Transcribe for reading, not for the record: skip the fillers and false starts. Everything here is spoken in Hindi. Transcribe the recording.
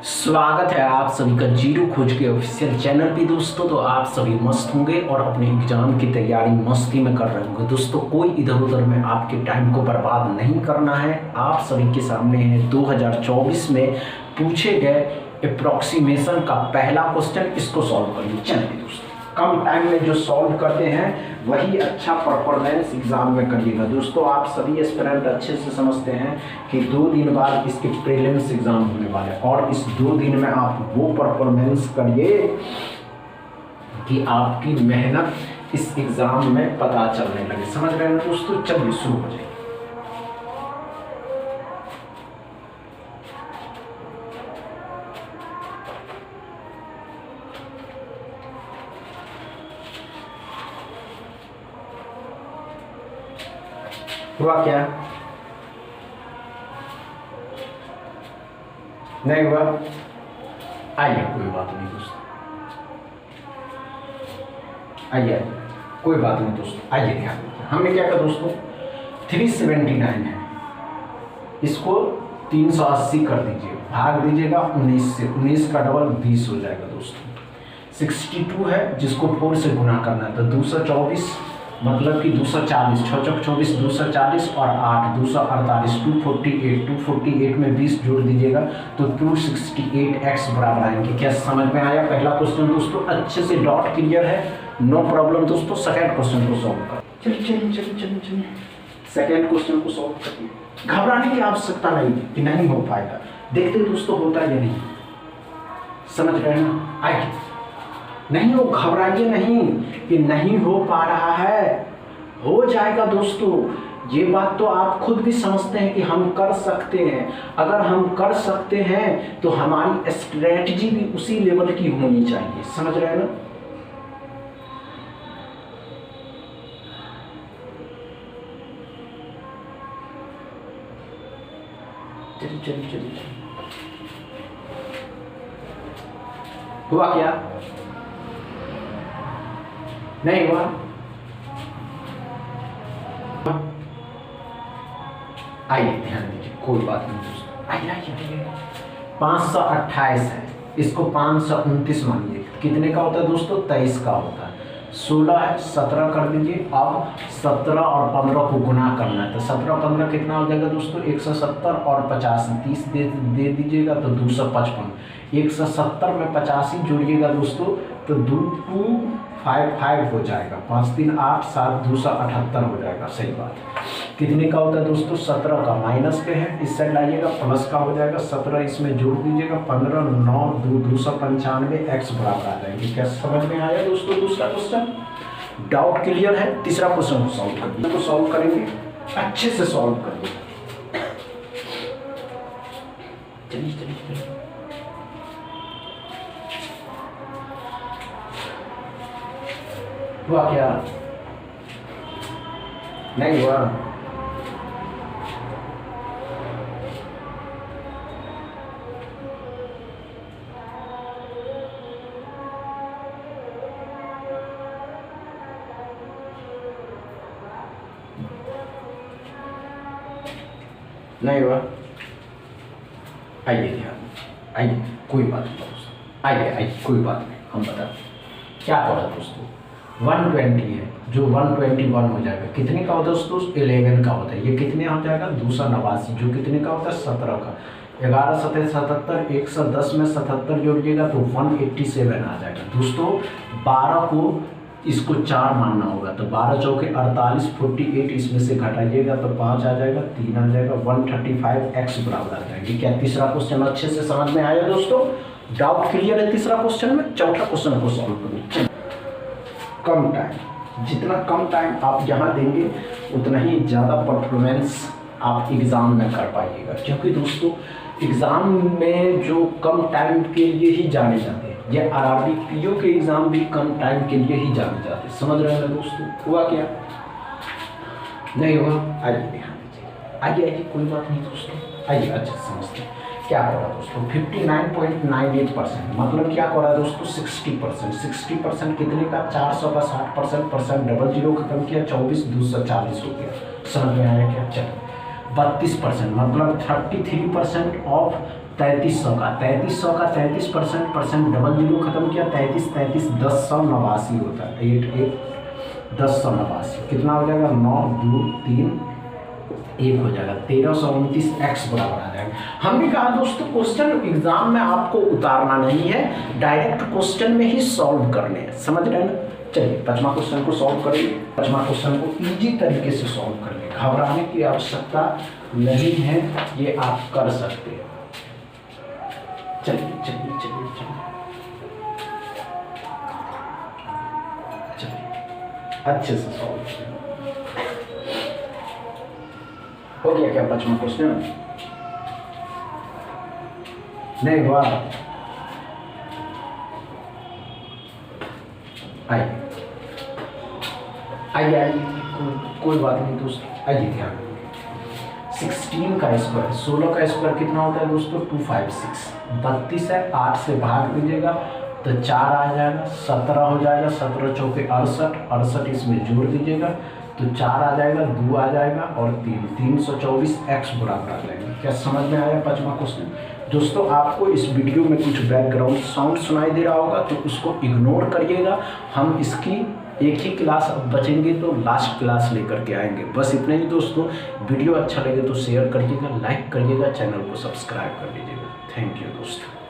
स्वागत है आप सभी का जीरो खोज के ऑफिशियल चैनल पे दोस्तों। तो आप सभी मस्त होंगे और अपने एग्जाम की तैयारी मस्ती में कर रहे होंगे दोस्तों। कोई इधर उधर में आपके टाइम को बर्बाद नहीं करना है। आप सभी के सामने है 2024 में पूछे गए अप्रोक्सीमेशन का पहला क्वेश्चन। इसको सॉल्व करिए। चलिए दोस्तों, कम टाइम में जो सॉल्व करते हैं वही अच्छा परफॉर्मेंस एग्जाम में करिएगा दोस्तों। आप सभी एस्पिरेंट अच्छे से समझते हैं कि 2 दिन बाद इसके प्रीलिम्स एग्जाम होने वाले हैं और इस 2 दिन में आप वो परफॉर्मेंस करिए कि आपकी मेहनत इस एग्जाम में पता चलने लगे। समझ रहे हैं दोस्तों? चलिए शुरू हो जाए। हुआ क्या? नहीं हुआ? आइए, कोई बात नहीं दोस्तों, आइए कोई बात नहीं दोस्तों, आइए ध्यान दीजिए। हमने क्या कहा दोस्तों, 379 है, इसको 380 कर दीजिए, भाग दीजिएगा 19 से। 19 का डबल 20 हो जाएगा दोस्तों। 62 है जिसको 4 से गुना करना है, तो 224 मतलब कि 240, 6 चौक 24, 240 और 8 248, 248। 248 में 20 जोड़ दीजिएगा तो 268x बराबर आएंगे। क्या समझ में आया? पहला क्वेश्चन दोस्तों अच्छे से डॉट क्लियर है, नो प्रॉब्लम दोस्तों। सेकंड क्वेश्चन को सॉल्व कर। चलिए सेकंड क्वेश्चन को सॉल्व करिए। घबराने की आवश्यकता नहीं कि नहीं हो पाएगा, देखते दोस्तों होता है या नहीं। समझ रहे हैं ना? आइए, नहीं हो, घबराइए नहीं कि नहीं हो पा रहा है, हो जाएगा दोस्तों। ये बात तो आप खुद भी समझते हैं कि हम कर सकते हैं। अगर हम कर सकते हैं तो हमारी स्ट्रेटजी भी उसी लेवल की होनी चाहिए। समझ रहे हैं ना? चलिए हुआ क्या? नहीं हुआ? आइए ध्यान दीजिए, कोई बात नहीं दोस्तों। आइए 528 है, इसको 529 मानिए। कितने का होता है दोस्तों? 23 का होता है। 16 है, 17 कर दीजिए। अब 17 और 15 को गुना करना है, तो 17 और 15 कितना हो जाएगा दोस्तों? 170 और 85 30 दे दीजिएगा तो 255। 170 में 85 जोड़िएगा दोस्तों तो 255 हो जाएगा। 5 3 8 7 278 हो जाएगा। सही बात है। कितने का होता है दोस्तों? 17 का। माइनस पे है, इस साइड लाइएगा, प्लस का हो जाएगा। 17 इसमें जोड़ दीजिएगा, 15 9 2 295 x बराबर आ जाएंगे। क्या समझ में आया दोस्तों? दूसरा क्वेश्चन डाउट क्लियर है? तीसरा क्वेश्चन को सॉल्व करिए। तो सॉल्व करेंगे, अच्छे से सॉल्व करिए। चलिए हुआ क्या? नहीं हुआ? नहीं हुआ? आइए ध्यान, आइए कोई बात नहीं दोस्तों, आइए कोई बात नहीं। हम बता क्या पढ़ा दोस्तों? 120 है जो 121 हो जाएगा। कितने का होता है दोस्तों? 11 का होता है। ये कितने हो जाएगा? 289 जो कितने का होता है? 17 का। 11 7 77, 110 में 77 जोड़िएगा तो 187 आ जाएगा दोस्तों। 12 को इसको 4 मानना होगा तो 12 चौके 48, 48 इसमें से घटाइएगा तो 5 आ जाएगा, 3 आ जाएगा, 135x बराबर आ जाएंगे। क्या तीसरा क्वेश्चन अच्छे से समझ में आया दोस्तों? डाउट क्लियर है तीसरा क्वेश्चन में? चौथा क्वेश्चन को सॉल्व करिए। कम टाइम, जितना कम टाइम आप यहाँ देंगे उतना ही ज़्यादा परफॉर्मेंस आप एग्ज़ाम में कर पाइएगा। क्योंकि दोस्तों एग्ज़ाम में जो कम टाइम के लिए ही जाने जाते हैं, ये आरआरबी पीओ के एग्ज़ाम भी कम टाइम के लिए ही जाने जाते हैं। समझ रहे हैं दोस्तों? हुआ क्या? नहीं हुआ? आइए ध्यान दीजिए, आइए कोई बात नहीं दोस्तों, आइए अच्छे से समझते हैं। क्या करा दोस्तों? 59.98%, मतलब क्या करा दोस्तों? 60%। 60% कितने का? 400 का 60%, डबल जीरो खत्म किया, 24 240 हो गया। समझ में आया क्या? चलो 32%, मतलब 33% ऑफ 3300 का 33% डबल जीरो खत्म किया, 33 1089 होता है, 1089 कितना हो जाएगा, 9 2 3 1 हो जाएगा, 1329 x बराबर आ जाएगा। हमने कहा दोस्तों क्वेश्चन एग्जाम में आपको उतारना नहीं है, डायरेक्ट क्वेश्चन में ही सॉल्व करने हैं, समझ रहे हैं। चलिए 5वां क्वेश्चन को सॉल्व करेंगे। 5वां क्वेश्चन को इजी तरीके से सॉल्व करेंगे, घबराने की आवश्यकता नहीं है, ये आप कर सकते हैं। चलिए चलिए चलिए चलिए चलिए अच्छे से सॉल्व करें। हो गया क्या 5वां क्वेश्चन? नहीं हुआ? आइए आइए आइए, कोई बात नहीं दोस्तों, आइए ध्यान। 16 का स्क्वायर, 16 का स्क्वायर कितना होता है दोस्तों, 256। 32 है, 8 से भाग दीजिएगा तो 4 आ जाएगा, 17 हो जाएगा, 17 चौके 68, 68 इसमें जोड़ दीजिएगा तो 4 आ जाएगा, 2 आ जाएगा और 3, 324 x बराबर आ जाएगा। क्या समझ में आया 5वां क्वेश्चन? दोस्तों आपको इस वीडियो में कुछ बैकग्राउंड साउंड सुनाई दे रहा होगा तो उसको इग्नोर करिएगा, हम इसकी एक ही क्लास अब बचेंगे तो लास्ट क्लास लेकर के आएंगे। बस इतने ही दोस्तों, वीडियो अच्छा लगे तो शेयर करिएगा, लाइक करिएगा, चैनल को सब्सक्राइब कर लीजिएगा। थैंक यू दोस्तों।